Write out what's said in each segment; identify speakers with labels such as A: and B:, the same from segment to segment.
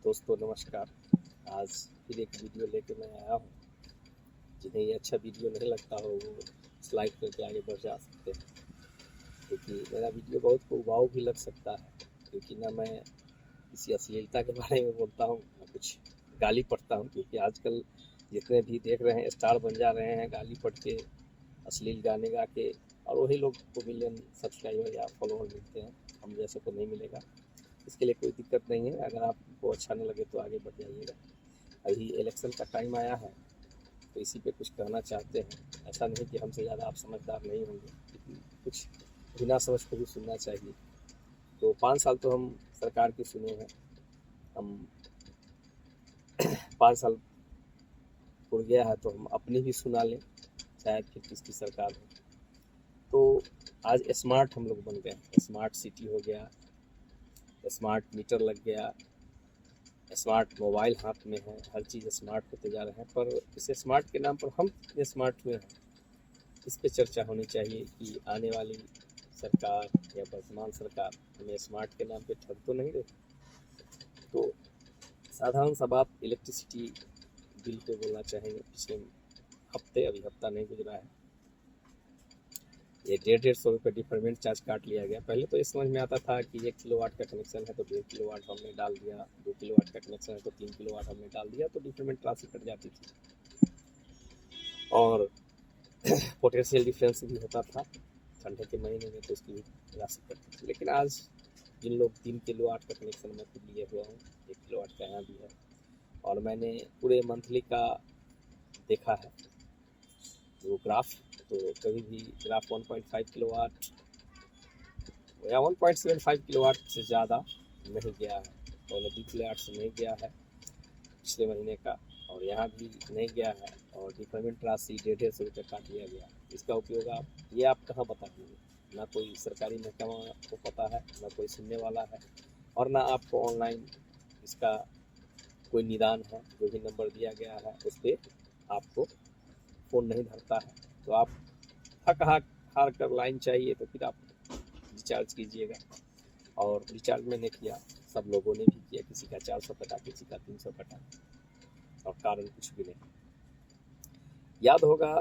A: दोस्तों नमस्कार। आज फिर एक वीडियो लेके मैं आया हूँ। जिन्हें ये अच्छा वीडियो नहीं लगता हो वो लाइक करके आगे बढ़ जा सकते हैं, क्योंकि मेरा वीडियो बहुत उबाऊ भी लग सकता है, क्योंकि ना मैं किसी अश्लीलता के बारे में बोलता हूँ ना कुछ गाली पढ़ता हूँ। क्योंकि आजकल जितने भी देख रहे हैं स्टार बन जा रहे हैं गाली पढ़ के, अश्लील गाने गा के, और वही लोग को मिलियन सब्सक्राइबर या फॉलोअर मिलते हैं, हम जैसे को नहीं मिलेगा। इसके लिए कोई दिक्कत नहीं है, अगर आपको अच्छा न लगे तो आगे बढ़ जाइएगा। अभी इलेक्शन का टाइम आया है तो इसी पे कुछ कहना चाहते हैं। ऐसा नहीं कि हमसे ज़्यादा आप समझदार नहीं होंगे, लेकिन कुछ बिना समझ को भी सुनना चाहिए। तो 5 साल तो हम सरकार की सुने हैं, हम 5 साल उड़ गया है तो हम अपनी भी सुना लें, शायद फिर किसकी सरकार हो। तो आज स्मार्ट हम लोग बन गए, स्मार्ट सिटी हो गया, स्मार्ट मीटर लग गया, स्मार्ट मोबाइल हाथ में है, हर चीज़ स्मार्ट होते जा रहे हैं। पर इस स्मार्ट के नाम पर हम कितने स्मार्ट हुए हैं, इस पे चर्चा होनी चाहिए कि आने वाली सरकार या वर्तमान सरकार हमें स्मार्ट के नाम पे ठग तो नहीं रही। तो साधारण सा बात इलेक्ट्रिसिटी बिल पे बोलना चाहेंगे। पिछले हफ्ते, अभी हफ्ता नहीं गुजरा है, ये 150 रुपये डिफरमेंट चार्ज काट लिया गया। पहले तो ये समझ में आता था कि 1 किलोवाट का कनेक्शन है तो 1.5 किलोवाट हमने डाल दिया, 2 किलोवाट का कनेक्शन है तो 3 किलोवाट हमने डाल दिया, तो डिफरमेंट राशि कट जाती थी और पोटेंशियल डिफरेंस भी होता था। ठंडे के महीने में तो उसकी राशि कटती थी। लेकिन आज जिन लोग 3 किलोवाट का कनेक्शन मैं खुद लिए हुआ हूँ, 1 किलोवाट का यहाँ भी है, और मैंने पूरे मंथली का देखा है वो ग्राफ, तो कभी भी ग्राफ 1.5 किलोवाट या 1.75 किलोवाट से ज़्यादा नहीं गया है, और 2 किलोवाट से नहीं गया है पिछले महीने का, और यहाँ भी नहीं गया है, और डिफरमेंट राशि 150 रुपये काट लिया गया। इसका उपयोग आप कहाँ बता दीजिए? ना कोई सरकारी महकमा को पता है, ना कोई सुनने वाला है, और ना आपको ऑनलाइन इसका कोई निदान है। जो भी नंबर दिया गया है उस पर आपको फ़ोन नहीं धरता है, तो आप हक हार कर लाइन चाहिए तो फिर आप रिचार्ज कीजिएगा। और रिचार्ज मैंने किया, सब लोगों ने भी किया, किसी का 400 कटा, किसी का 300 कटा, और कारण कुछ भी नहीं। याद होगा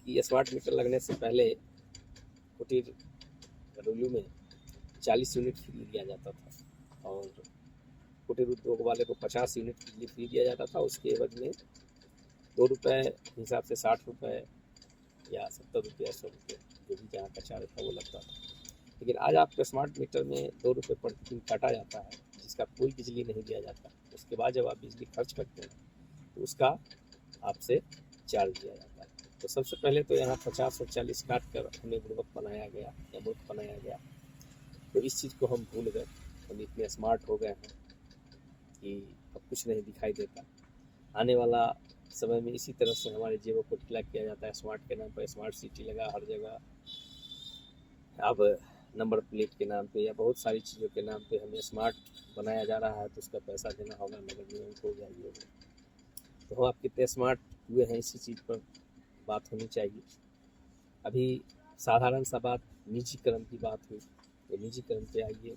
A: कि स्मार्ट मीटर लगने से पहले कुटीर घरेलू में 40 यूनिट फ्री दिया जाता था, और कुटीर उद्योग वाले को 50 यूनिट बिजली फ्री दिया जाता था। उसके एवज में 2 रुपये हिसाब से 60 रुपये या 70 रुपये 100 रुपये जो भी जहाँ का चार्ज था वो लगता था। लेकिन आज आपके स्मार्ट मीटर में 2 रुपये प्रति दिन काटा जाता है, जिसका कोई बिजली नहीं दिया जाता। उसके बाद जब आप बिजली खर्च करते हैं तो उसका आपसे चार्ज दिया जाता है। तो सबसे पहले तो यहाँ 50 और 40 काट कर हमें बुड़बक बनाया गया या मूर्ख बनाया गया। तो इस चीज़ को हम भूल गए, हम इतने स्मार्ट हो गए हैं कि अब कुछ नहीं दिखाई देता। आने वाला समय में इसी तरह से हमारे जेबों को ढीला किया जाता है। स्मार्ट के नाम पर स्मार्ट सिटी लगा हर जगह, अब नंबर प्लेट के नाम पे या बहुत सारी चीज़ों के नाम पे हमें स्मार्ट बनाया जा रहा है, तो उसका पैसा देना होगा, नगर निगम को या ये होगा। तो हम आप कितने स्मार्ट हुए हैं इसी चीज़ पर बात होनी चाहिए। अभी साधारण सा बात निजीकरण की बात हुई, तो निजीकरण पे आइए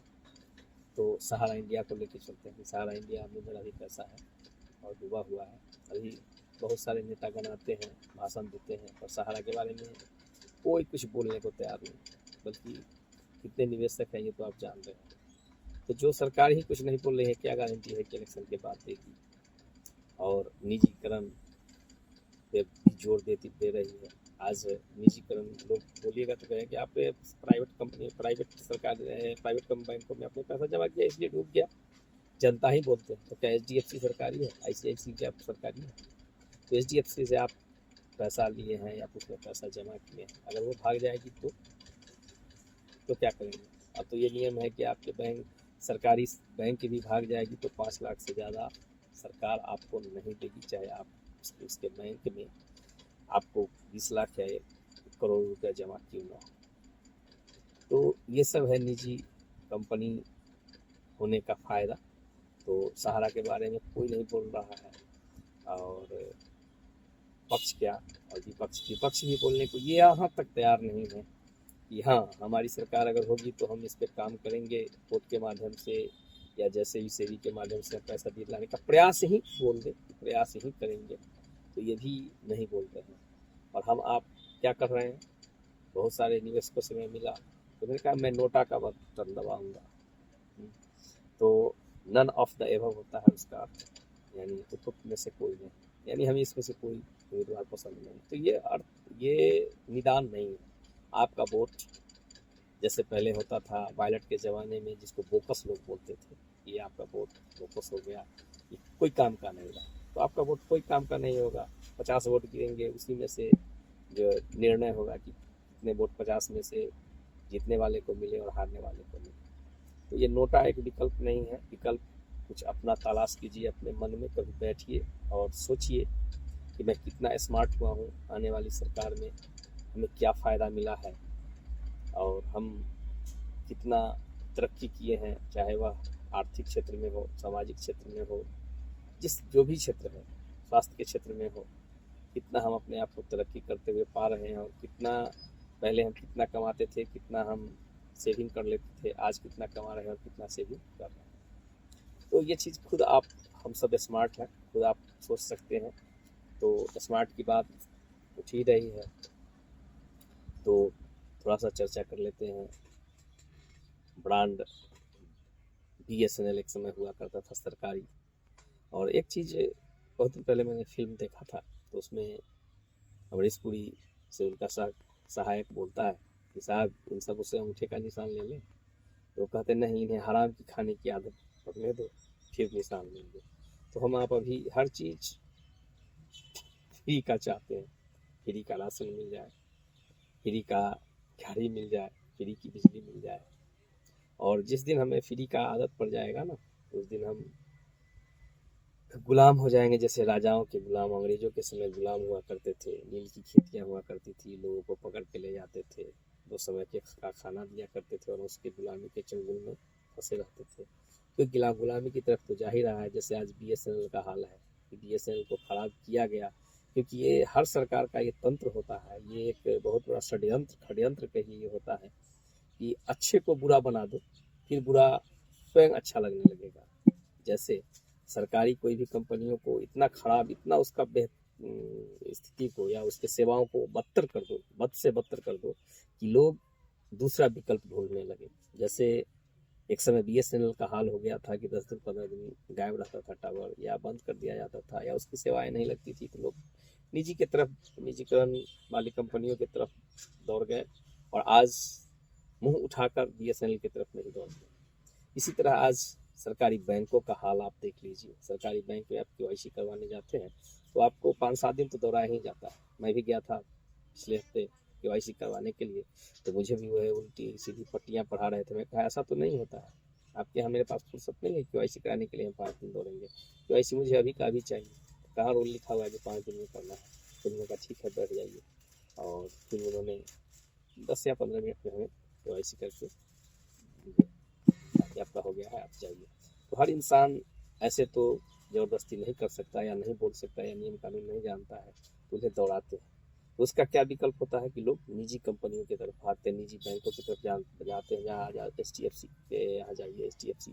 A: तो सहारा इंडिया को लेके चलते हैं। सहारा इंडिया में बड़ा ही पैसा है और डूबा हुआ है। अभी बहुत सारे नेतागण आते हैं, भाषण देते हैं, और सहारा के बारे में कोई कुछ बोलने को तैयार नहीं, बल्कि कितने निवेशक हैं ये तो आप जान रहे हैं। तो जो सरकार ही कुछ नहीं बोल रही है, क्या गारंटी है कि इलेक्शन के बाद देगी? और निजीकरण पे भी जोर दे रही है। आज निजीकरण लोग बोलिएगा तो कहें कि आपने प्राइवेट कंपनी, प्राइवेट बैंकों में अपने पैसा जमा किया इसलिए डूब गया। जनता ही बोलते हैं। तो क्या HDFC सरकारी है? ICICI क्या सरकारी है? तो HDFC से आप पैसा लिए हैं या उसमें पैसा जमा किए हैं, अगर वो भाग जाएगी तो क्या करेंगे? अब तो ये नियम है कि आपके बैंक, सरकारी बैंक भी भाग जाएगी तो 5 लाख से ज़्यादा सरकार आपको नहीं देगी, चाहे आप उसके बैंक में आपको 20 लाख या 1 करोड़ रुपया जमा क्यों ना हो। तो ये सब है निजी कंपनी होने का फ़ायदा। तो सहारा के बारे में कोई नहीं बोल रहा है, और पक्ष क्या और विपक्ष भी बोलने को ये यहाँ तक तैयार नहीं है कि हाँ हमारी सरकार अगर होगी तो हम इस पर काम करेंगे, कोर्ट के माध्यम से या जैसे भी सेवी के माध्यम से पैसा दिलाने का प्रयास ही बोल दे, प्रयास ही करेंगे, तो ये भी नहीं बोलते हैं। और हम आप क्या कर रहे हैं, बहुत सारे निवेशकों से मैं मिला तो मैंने कहा मैं नोटा का बटन दबाऊंगा, तो नन ऑफ द एबव होता है उसका अर्थ, यानी उपरोक्त में से कोई नहीं, यानी हमें इसमें से कोई उम्मीदवार पसंद नहीं। तो ये अर्थ, ये निदान नहीं है। आपका वोट जैसे पहले होता था पायलट के ज़माने में, जिसको बोकस लोग बोलते थे, ये आपका वोट बोकस हो गया, ये कोई काम का नहीं रहा, तो आपका वोट कोई काम का नहीं होगा। 50 वोट गिरेंगे, उसी में से जो निर्णय होगा कि कितने वोट 50 में से जीतने वाले को मिले और हारने वाले को मिले। तो ये नोटा एक विकल्प नहीं है। विकल्प कुछ अपना तलाश कीजिए अपने मन में, कभी बैठिए और सोचिए कि मैं कितना स्मार्ट हुआ हूँ, आने वाली सरकार में हमें क्या फ़ायदा मिला है और हम कितना तरक्की किए हैं, चाहे वह आर्थिक क्षेत्र में हो, सामाजिक क्षेत्र में हो, जो भी क्षेत्र है, स्वास्थ्य के क्षेत्र में हो, कितना हम अपने आप को तरक्की करते हुए पा रहे हैं, और कितना पहले हम कितना कमाते थे, कितना हम सेविंग कर लेते थे, आज कितना कमा रहे हैं और कितना सेविंग कर रहे हैं। तो ये चीज़ खुद आप, हम सब स्मार्ट हैं, खुद आप सोच सकते हैं। तो स्मार्ट की बात उठ ही रही है तो थोड़ा सा चर्चा कर लेते हैं। ब्रांड BSNL एक समय हुआ करता था सरकारी, और एक चीज़ बहुत दिन पहले मैंने फिल्म देखा था, तो उसमें अमरीश पुरी से उनका सहायक बोलता है कि साहब इन सब उससे अंगूठे का निशान ले लें, तो कहते नहीं, इन्हें हराम की खाने की आदत पकड़ने दो, फिर निशान लेंगे। तो हम आप अभी हर चीज़ फ्री का चाहते हैं, फ्री का राशन मिल जाए, फ्री का गाड़ी मिल जाए, फ्री की बिजली मिल जाए, और जिस दिन हमें फ्री का आदत पड़ जाएगा ना, उस दिन हम गुलाम हो जाएंगे। जैसे राजाओं के गुलाम अंग्रेजों के समय गुलाम हुआ करते थे, नील की खेतियाँ हुआ करती थी, लोगों को पकड़ के ले जाते थे, 2 समय के का खाना दिया करते थे, और उसके गुलामी के चंगुल में फंसे रहते थे। तो गुलामी की तरफ तो जा ही रहा है। जैसे आज BSNL का हाल है कि BSNL को खराब किया गया, क्योंकि ये हर सरकार का ये तंत्र होता है, ये एक बहुत बड़ा षड्यंत्र कहिए ये होता है कि अच्छे को बुरा बना दो, फिर बुरा स्वयं अच्छा लगने लगेगा। जैसे सरकारी कोई भी कंपनियों को इतना खराब, इतना उसका स्थिति को या उसके सेवाओं को बदतर कर दो, बद से बदतर कर दो कि लोग दूसरा विकल्प ढूंढने लगे। जैसे एक समय BSNL का हाल हो गया था कि 10 दिन 15 दिन गायब रहता था टावर, या बंद कर दिया जाता था, या उसकी सेवाएं नहीं लगती थी, तो लोग निजी की तरफ, निजीकरण वाली कंपनियों की तरफ दौड़ गए, और आज मुंह उठाकर BSNL की तरफ नहीं दौड़ गए। इसी तरह आज सरकारी बैंकों का हाल आप देख लीजिए। सरकारी बैंक में आप KYC करवाने जाते हैं तो आपको 5-7 दिन तो दौड़ा ही जाता है। मैं भी गया था पिछले हफ्ते KYC करवाने के लिए, तो मुझे भी वो है उल्टी सीधी पट्टियाँ पढ़ा रहे थे। मैं कहा ऐसा तो नहीं होता है, आपके यहाँ मेरे पास फुर्सत नहीं है KYC कराने के लिए हम 5 दिन दौड़ेंगे, KYC मुझे अभी का अभी चाहिए। कहाँ रोल लिखा हुआ है कि 5 दिन में करना है। तो उन्होंने कहा ठीक है बैठ जाइए, और फिर उन्होंने 10 या 15 मिनट में हमें KYC करके आपका हो गया है, आप जाइए। तो हर इंसान ऐसे तो ज़बरदस्ती नहीं कर सकता, या नहीं बोल सकता, या नियम कानून नहीं जानता है, तो उन्हें दौड़ाते हैं। तो उसका क्या विकल्प होता है कि लोग निजी कंपनियों की तरफ भागते हैं, निजी बैंकों की तरफ जाते हैं। जहाँ HDFC के यहाँ जाइए, HDFC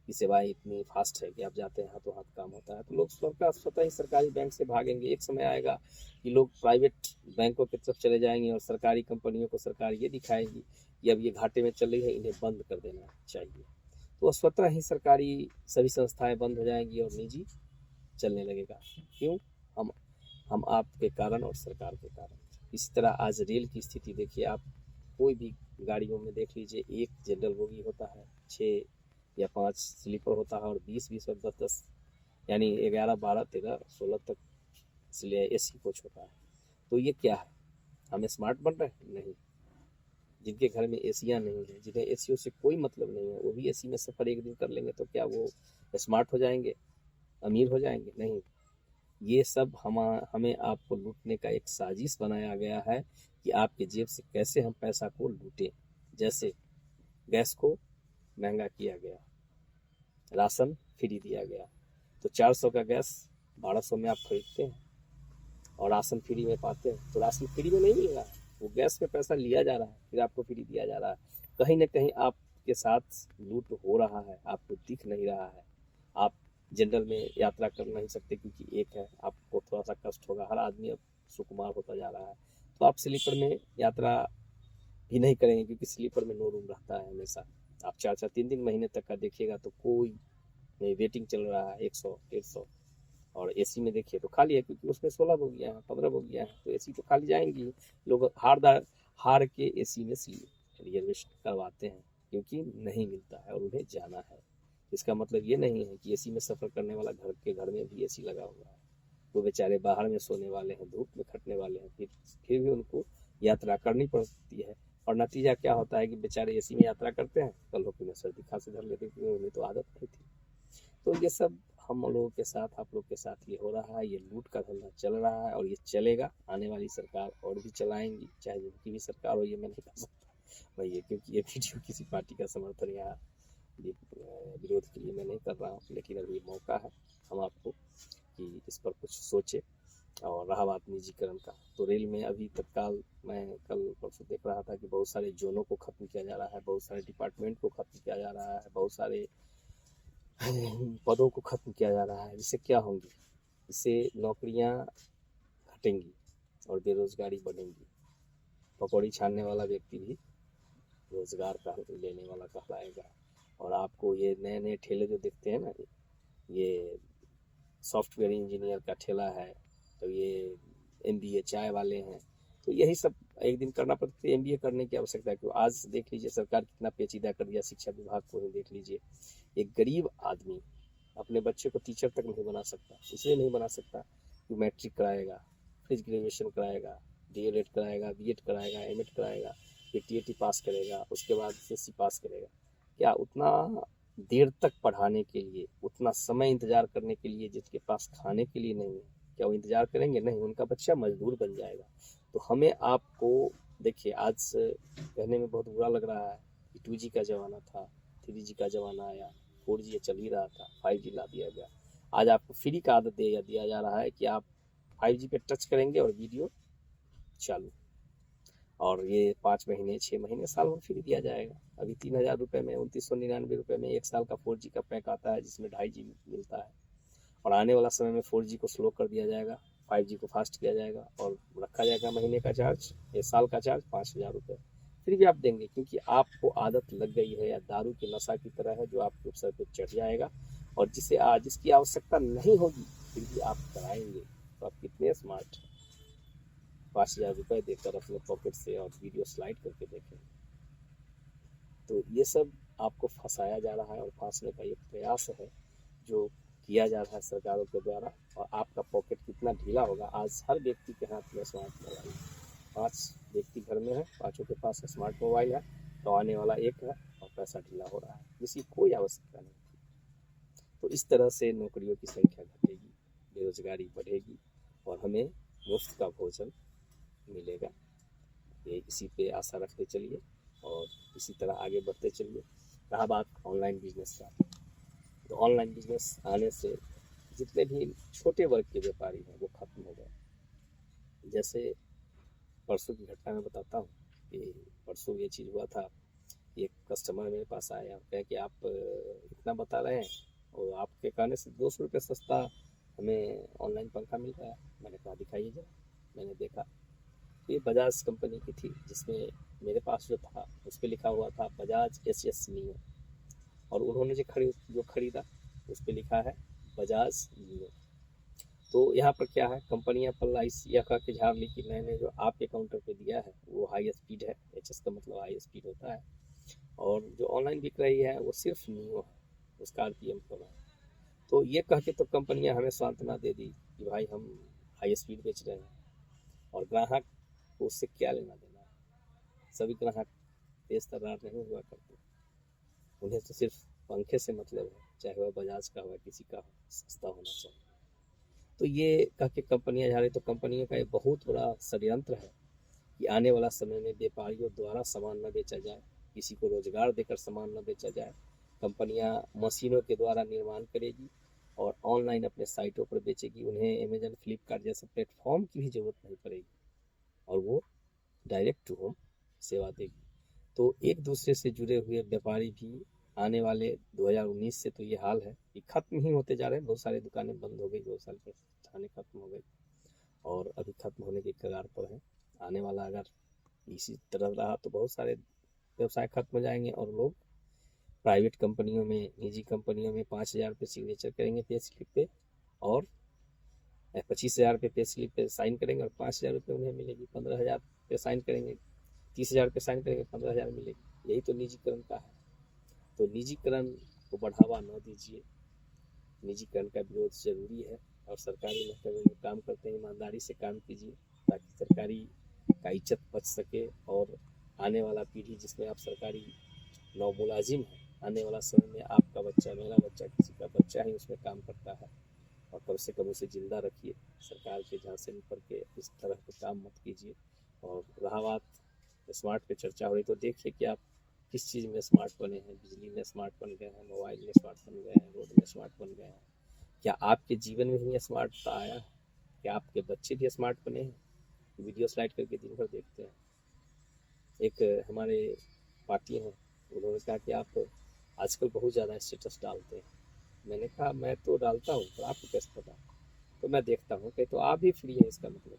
A: की सेवाएं इतनी फास्ट है कि आप जाते हैं हाथों हाथ काम होता है। तो लोग स्वतः ही सरकारी बैंक से भागेंगे। एक समय आएगा कि लोग प्राइवेट बैंकों की तरफ चले जाएंगे, और सरकारी कंपनियों को सरकार ये दिखाएगी कि अब ये घाटे में चल रही है, इन्हें बंद कर देना चाहिए। तो स्वतः ही सरकारी सभी संस्थाएं बंद हो जाएंगी और निजी चलने लगेगा। क्यों? हम आपके कारण और सरकार के कारण। इसी तरह आज रेल की स्थिति देखिए आप, कोई भी गाड़ियों में देख लीजिए, एक जनरल बोगी होता है, 6 या 5 स्लीपर होता है, और 20-20 और 10-10 यानी 11, 12, 13, 16 तक इसलिए AC कोच होता है। तो ये क्या है? हम स्मार्ट बन रहे हैं? नहीं। जिनके घर में एसियाँ नहीं है, जिन्हें एसियों से कोई मतलब नहीं है, वो भी AC में सफ़र एक दिन कर लेंगे, तो क्या वो स्मार्ट हो जाएंगे, अमीर हो जाएंगे? नहीं। ये सब हमें आपको लूटने का एक साजिश बनाया गया है कि आपके जेब से कैसे हम पैसा को लूटें। जैसे गैस को महंगा किया गया, राशन फ्री दिया गया, तो 400 का गैस 1200 में आप खरीदते हैं, और राशन फ्री में पाते हैं। तो राशन फ्री में नहीं मिल रहा है, वो गैस में पैसा लिया जा रहा है, फिर आपको फ्री दिया जा रहा है। कहीं ना कहीं आप के साथ लूट हो रहा है, आपको दिख नहीं रहा है। आप जनरल में यात्रा कर नहीं सकते क्योंकि एक है, आपको थोड़ा सा कष्ट होगा। हर आदमी अब सुकुमार होता जा रहा है, तो आप स्लीपर में यात्रा भी नहीं करेंगे क्योंकि स्लीपर में नो रूम रहता है हमेशा। आप 4-4 3-3 महीने तक का देखिएगा तो कोई नहीं, वेटिंग चल रहा है 100-150। और एसी में देखिए तो खाली है क्योंकि उसमें 16 बोगियाँ हैं, 15 बोगियाँ हैं, तो एसी तो खाली जाएंगी। लोग हार के एसी में रिजर्वेशन करवाते हैं क्योंकि नहीं मिलता है और उन्हें जाना है। इसका मतलब ये नहीं है कि एसी में सफ़र करने वाला घर में भी एसी लगा हुआ है। वो बेचारे बाहर में सोने वाले हैं, धूप में खटने वाले हैं, फिर भी उनको यात्रा करनी पड़ती है। और नतीजा क्या होता है कि बेचारे एसी में यात्रा करते हैं, कल होकर में सर्दी खांसी धर लेते क्योंकि उन्हें तो आदत नहीं थी। तो ये सब हम लोगों के साथ, आप लोग के साथ ये हो रहा है। ये लूट का धंधा चल रहा है और ये चलेगा। आने वाली सरकार और भी चलाएंगी, चाहे जिनकी भी सरकार हो। ये मैं नहीं कर सकता भैया, क्योंकि ये वीडियो किसी पार्टी का समर्थन या विरोध के लिए मैं नहीं कर रहा हूँ, लेकिन अभी मौका है हम आपको कि इस पर कुछ सोचे। और रहा बात निजीकरण का, तो रेल में अभी तत्काल मैं कल परसों देख रहा था कि बहुत सारे जोनों को ख़त्म किया जा रहा है, बहुत सारे डिपार्टमेंट को ख़त्म किया जा रहा है, बहुत सारे पदों को ख़त्म किया जा रहा है। जिससे क्या होंगी, इससे नौकरियां घटेंगी और बेरोजगारी बढ़ेंगी। पकौड़ी छानने वाला व्यक्ति भी रोजगार का लेने वाला कहलाएगा। और आपको ये नए नए ठेले जो दिखते हैं ना, ये सॉफ्टवेयर इंजीनियर का ठेला है, तो ये MBA चाय वाले हैं, तो यही सब एक दिन करना पड़ता है। MBA करने की आवश्यकता है क्यों? आज देख लीजिए सरकार कितना पेचीदा कर दिया शिक्षा विभाग को ही देख लीजिए। एक गरीब आदमी अपने बच्चे को टीचर तक नहीं बना सकता। इसलिए नहीं बना सकता कि मैट्रिक कराएगा, फिर ग्रेजुएशन कराएगा, DLED कराएगा, BEd कराएगा, M.Ed कराएगा, फिर TAT पास करेगा, उसके बाद SSC पास करेगा। क्या उतना देर तक पढ़ाने के लिए, उतना समय इंतजार करने के लिए जिसके पास खाने के लिए नहीं है, क्या वो इंतजार करेंगे? नहीं, उनका बच्चा मजदूर बन जाएगा। तो हमें आपको देखिए, आज कहने में बहुत बुरा लग रहा है कि 2G का ज़माना था, 3G का ज़माना आया, 4G चल ही रहा था, 5G ला दिया गया। आज आपको फ्री का आदत दिया जा रहा है कि आप 5G पे टच करेंगे और वीडियो चालू, और ये 5 महीने 6 महीने साल भर फ्री दिया जाएगा। अभी 3000 रुपये में, 2999 रुपये में 1 साल का 4G का पैक आता है जिसमें 2.5G मिलता है। और आने वाला समय में 4G को स्लो कर दिया जाएगा, 5G को फास्ट किया जाएगा और रखा जाएगा महीने का चार्ज, 1 साल का चार्ज 5000 रुपये। फिर भी आप देंगे क्योंकि आपको आदत लग गई है, या दारू की नशा की तरह है जो आपके सर पे चढ़ जाएगा और जिसकी आवश्यकता नहीं होगी फिर भी आप कराएंगे। तो आप कितने स्मार्ट हैं, 5000 रुपये देकर अपने पॉकेट से और वीडियो स्लाइड करके देखें। तो ये सब आपको फंसाया जा रहा है और फांसने का ये प्रयास है जो किया जा रहा है सरकारों के द्वारा। और आपका पॉकेट कितना ढीला होगा, आज हर व्यक्ति के हाथ में स्मार्ट मोबाइल है। 5 व्यक्ति घर में है, 5 के पास स्मार्ट मोबाइल है, कमाने वाला एक है और पैसा ढीला हो रहा है, जिसकी कोई आवश्यकता नहीं थी। तो इस तरह से नौकरियों की संख्या घटेगी, बेरोजगारी बढ़ेगी और हमें मुफ्त का भोजन मिलेगा। ये इसी पे आशा रखते चलिए और इसी तरह आगे बढ़ते चलिए। रहा बात ऑनलाइन बिजनेस का, तो ऑनलाइन बिजनेस आने से जितने भी छोटे वर्ग के व्यापारी हैं वो खत्म हो गए। जैसे परसों की घटना मैं बताता हूँ कि परसों ये चीज़ हुआ था। एक कस्टमर मेरे पास आया, कहे कि आप इतना बता रहे हैं और आपके कहने से 200 रुपये सस्ता हमें ऑनलाइन पंखा मिल रहा है। मैंने कहा दिखाइए जरा। मैंने देखा तो ये बजाज कंपनी की थी, जिसमें मेरे पास जो था उस पर लिखा हुआ था बजाज SS नियो, और उन्होंने जो खरीदा उस पर लिखा है बजाज नियो। तो यहाँ पर क्या है, कंपनियाँ पल्लाइस यह कह के झाड़ ली कि मैंने जो आपके काउंटर पे दिया है वो हाई स्पीड है, HS का मतलब हाई स्पीड होता है, और जो ऑनलाइन बिक रही है वो सिर्फ नियो है, उसका RPM कम है। तो ये कह के तो कंपनियाँ हमें सांत्वना दे दी कि भाई हम हाई स्पीड बेच रहे हैं, और ग्राहक को उससे क्या लेना देना है। सभी ग्राहक तेज तर्रार नहीं हुआ करते, उन्हें तो सिर्फ पंखे से मतलब है, चाहे वह बजाज का हो किसी का हो, सस्ता होना चाहिए। तो ये कह के कंपनियाँ जा रही, तो कंपनियों का ये बहुत बड़ा षड्यंत्र है कि आने वाला समय में व्यापारियों द्वारा सामान न बेचा जाए, किसी को रोजगार देकर सामान न बेचा जाए। कंपनियां मशीनों के द्वारा निर्माण करेगी और ऑनलाइन अपने साइटों पर बेचेगी। उन्हें अमेजन, फ्लिपकार्ट जैसे प्लेटफॉर्म की भी ज़रूरत नहीं पड़ेगी और वो डायरेक्ट टू होम सेवा देगी। तो एक दूसरे से जुड़े हुए व्यापारी भी आने वाले 2019 से तो ये हाल है कि खत्म ही होते जा रहे हैं। बहुत सारी दुकानें बंद हो गई, 2 साल के थाने खत्म हो गई और अभी खत्म होने के कगार पर हैं। आने वाला अगर इसी तरह रहा तो बहुत सारे व्यवसाय खत्म हो जाएंगे और लोग प्राइवेट कंपनियों में, निजी कंपनियों में 5,000 रुपये सिग्नेचर करेंगे पे स्लिप पे और 25,000 रुपये पे स्लिप पे साइन करेंगे और 5,000 रुपये उन्हें मिलेगी। 15,000 पे साइन करेंगे, 30,000 पे साइन करेंगे, 15,000 मिलेगी। यही तो निजीकरण का है। तो निजीकरण को बढ़ावा न दीजिए। निजीकरण का विरोध जरूरी है और सरकारी महकमे में काम करते हैं ईमानदारी से काम कीजिए ताकि सरकारी का इज्जत बच सके और आने वाला पीढ़ी जिसमें आप सरकारी नौ मुलाजिम हैं, आने वाला समय में आपका बच्चा, मेरा बच्चा, किसी का बच्चा ही उसमें काम करता है और कम से कम उसे जिंदा रखिए। सरकार के झांसे में पड़ के इस तरह के काम मत कीजिए। और रहा बात स्मार्ट पे चर्चा हो रही, तो देखिए कि आप किस चीज़ में स्मार्ट बने हैं। बिजली में स्मार्ट बन गए हैं, मोबाइल में स्मार्ट बन गए हैं, रोड में स्मार्ट बन गए हैं। क्या आपके जीवन में ही स्मार्टता आया है? क्या आपके बच्चे भी स्मार्ट बने हैं? वीडियो स्लाइड करके दिन भर देखते हैं। एक हमारे पार्टी हैं, उन्होंने कहा कि आप आजकल बहुत ज़्यादा स्टेटस डालते हैं। मैंने कहा मैं तो डालता हूँ, तो आपको कैसे पता? तो मैं देखता हूँ कि तो आप भी फ्री हैं, इसका मतलब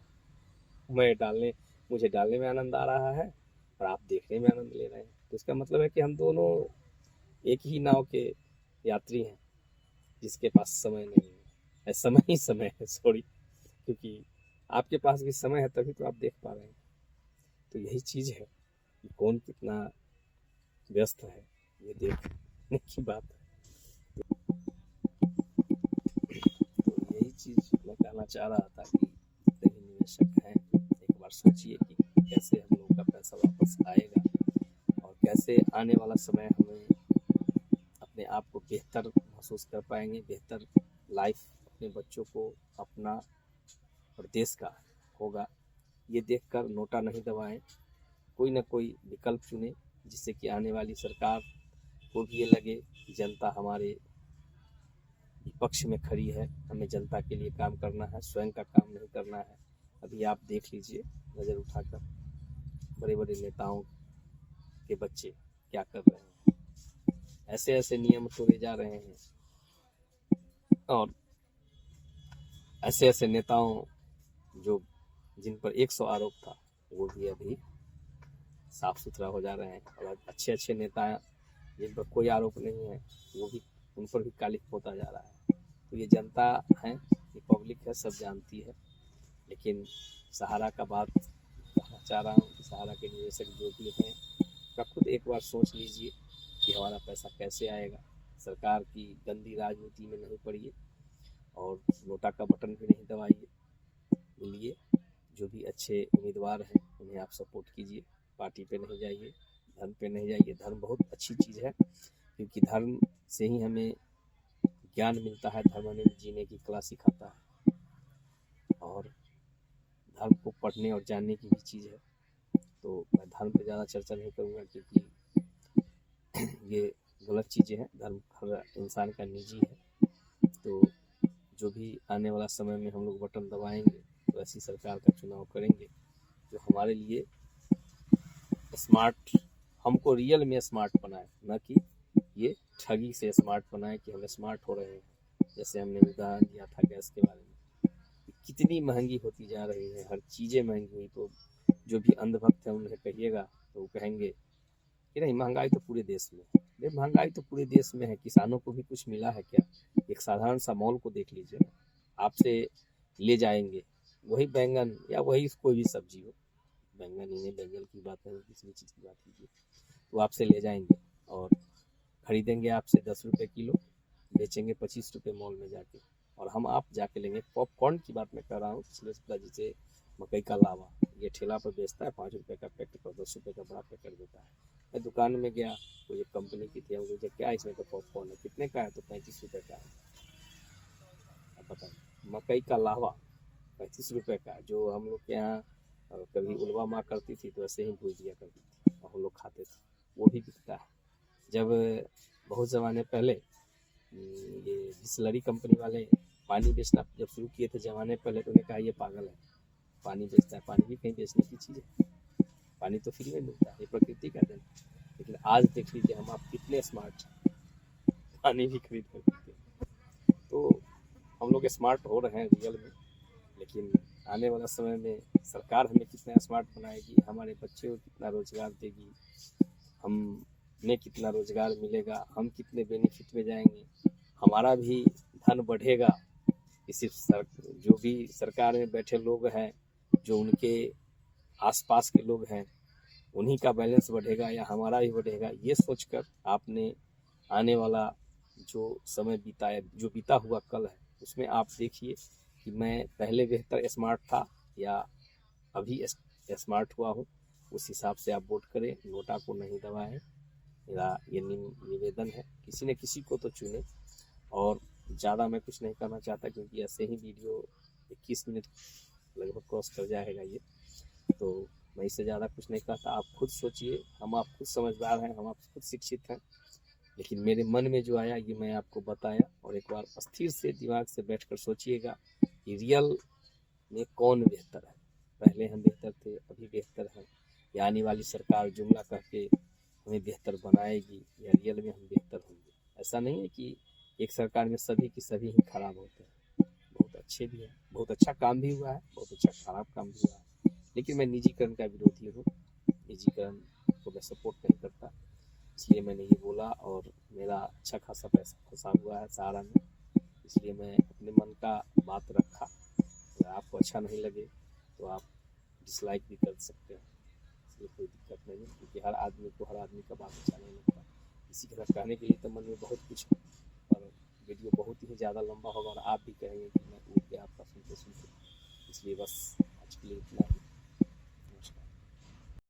A: मुझे डालने में आनंद आ रहा है और आप देखने में आनंद ले रहे हैं। तो इसका मतलब है कि हम दोनों एक ही नाव के यात्री हैं जिसके पास समय नहीं है, समय ही समय है, सॉरी, क्योंकि आपके पास भी समय है तभी तो आप देख पा रहे हैं। तो यही चीज़ है कि कौन कितना व्यस्त है, ये देखने की बात है। तो यही चीज़ मैं कहना चाह रहा था कि जितने भी निवेशक हैं, एक बार सोचिए कि कैसे हम लोगों का पैसा वापस आएगा और कैसे आने वाला समय हमें अपने आप को बेहतर महसूस कर पाएंगे, बेहतर लाइफ अपने बच्चों को, अपना और देश का होगा। ये देखकर नोटा नहीं दबाएं, कोई ना कोई विकल्प चुने जिससे कि आने वाली सरकार को भी ये लगे कि जनता हमारे विपक्ष में खड़ी है, हमें जनता के लिए काम करना है, स्वयं का काम नहीं करना है। अभी आप देख लीजिए नज़र उठाकर, बड़े बड़े नेताओं के बच्चे क्या कर रहे हैं, ऐसे ऐसे नियम तोड़े जा रहे हैं और ऐसे ऐसे नेताओं जिन पर 100 आरोप था वो भी अभी साफ सुथरा हो जा रहे हैं और अच्छे अच्छे नेता जिन पर कोई आरोप नहीं है वो भी, उन पर भी कालिक होता जा रहा है। तो ये जनता है, ये पब्लिक है, सब जानती है। लेकिन सहारा का बात कहना चाह रहा हूँ कि सहारा के निवेशक जो भी हैं का खुद एक बार सोच लीजिए कि हमारा पैसा कैसे आएगा। सरकार की गंदी राजनीति में नहीं पड़िए और नोटा का बटन भी नहीं दबाइए। मिलिए, जो भी अच्छे उम्मीदवार हैं उन्हें आप सपोर्ट कीजिए। पार्टी पे नहीं जाइए, धर्म पे नहीं जाइए। धर्म बहुत अच्छी चीज़ है क्योंकि धर्म से ही हमें ज्ञान मिलता है, धर्म हमें जीने की कला सिखाता है और धर्म को पढ़ने और जानने की भी चीज़ है। तो मैं धर्म पे ज़्यादा चर्चा नहीं करूँगा क्योंकि ये गलत चीज़ें हैं। धर्म हर इंसान का निजी है। तो जो भी आने वाला समय में हम लोग बटन दबाएंगे तो ऐसी सरकार का चुनाव करेंगे जो हमारे लिए स्मार्ट, हमको रियल में स्मार्ट बनाए, न कि ये ठगी से स्मार्ट बनाए कि हम स्मार्ट हो रहे हैं। जैसे हमने उदाहरण दिया था गैस के बारे में, कितनी महंगी होती जा रही है, हर चीज़ें महंगी हुई। तो जो भी अंधभक्त हैं उन्हें कहिएगा तो वो कहेंगे कि नहीं, महंगाई तो पूरे देश में है। नहीं, महंगाई तो पूरे देश में है, किसानों को भी कुछ मिला है क्या? एक साधारण सा मॉल को देख लीजिए, आपसे ले जाएंगे वही बैंगन या वही कोई भी सब्जी हो, बैंगन ही नहीं, बैंगन की बात नहीं, किसी भी चीज़ की बात कीजिए, तो आपसे ले जाएंगे और खरीदेंगे आपसे 10 रुपये किलो, बेचेंगे 25 रुपये मॉल में जाके। और हम आप जाके लेंगे। पॉपकॉर्न की बात मैं कर रहा हूँ, पिछले सप्ताह जिसे मकई का लावा ये ठेला पर बेचता है 5 रुपये का पैकेट और 10 रुपये का बड़ा पैकेट देता है। मैं दुकान में गया, वो एक कंपनी की थी, मुझे क्या इसमें तो पॉपकॉर्न है, कितने का है? तो 35 रुपये का है। अब बताइए, मकई का लावा 35 रुपये का, जो हम लोग के यहाँ कभी उलवा माँ करती थी तो ऐसे ही भूज दिया करती थी और हम लोग खाते थे, वो भी बिकता है। जब बहुत ज़माने पहले ये बिसलरी कंपनी वाले पानी बेचना जब शुरू किए थे ज़माने पहले, तो उन्हें कहा ये पागल है, पानी बेचता है। पानी भी कहीं बेचने की चीज़ है? पानी तो फ्री में मिलता है, ये प्रकृति का देन। लेकिन आज देख लीजिए हम आप कितने स्मार्ट हैं, पानी भी खरीद कर पीते हैं। तो हम लोग स्मार्ट हो रहे हैं रियल में, लेकिन आने वाला समय में सरकार हमें कितना स्मार्ट बनाएगी, हमारे बच्चे को कितना रोजगार देगी, हमें कितना रोजगार मिलेगा, हम कितने बेनिफिट में जाएंगे, हमारा भी धन बढ़ेगा। इसी जो भी सरकार में बैठे लोग हैं, जो उनके आसपास के लोग हैं, उन्हीं का बैलेंस बढ़ेगा या हमारा भी बढ़ेगा। ये सोचकर आपने आने वाला जो समय बिताया, जो बीता हुआ कल है, उसमें आप देखिए कि मैं पहले बेहतर स्मार्ट था या अभी स्मार्ट हुआ हूँ। उस हिसाब से आप वोट करें, नोटा को नहीं दबाएं। मेरा ये निवेदन है, किसी न किसी को तो चुने। और ज़्यादा मैं कुछ नहीं करना चाहता, क्योंकि ऐसे ही वीडियो 21 मिनट लगभग क्रॉस कर जाएगा ये, तो मैं इससे ज़्यादा कुछ नहीं कहता। आप खुद सोचिए, हम आप खुद समझदार हैं, हम आप खुद शिक्षित हैं, लेकिन मेरे मन में जो आया ये मैं आपको बताया। और एक बार स्थिर से दिमाग से बैठकर सोचिएगा कि रियल में कौन बेहतर है। पहले हम बेहतर थे, अभी बेहतर हैं, या आने वाली सरकार जुमला कह के हमें बेहतर बनाएगी, या रियल में हम बेहतर होंगे। ऐसा नहीं है कि एक सरकार में सभी की सभी ही खराब होते हैं, बहुत अच्छे भी हैं, बहुत अच्छा काम भी हुआ है, बहुत अच्छा खराब काम भी हुआ है। लेकिन मैं निजीकरण का विरोधी हूँ, निजीकरण को मैं सपोर्ट नहीं करता, इसलिए मैंने ये बोला। और मेरा अच्छा खासा पैसा फंसा हुआ है सहारा में, इसलिए मैं अपने मन का बात रखा। अगर आपको अच्छा नहीं लगे तो आप डिसलाइक भी कर सकते हैं, इसलिए कोई दिक्कत नहीं है, क्योंकि हर आदमी को हर आदमी का बात अच्छा नहीं लगता। इसी तरह कहने के लिए तो मन में बहुत कुछ, पर वीडियो बहुत ही ज़्यादा लंबा होगा और आप भी कहेंगे कि मैं उठ गया आपका सुनते सुनते। इसलिए बस आज के लिए इतना ही।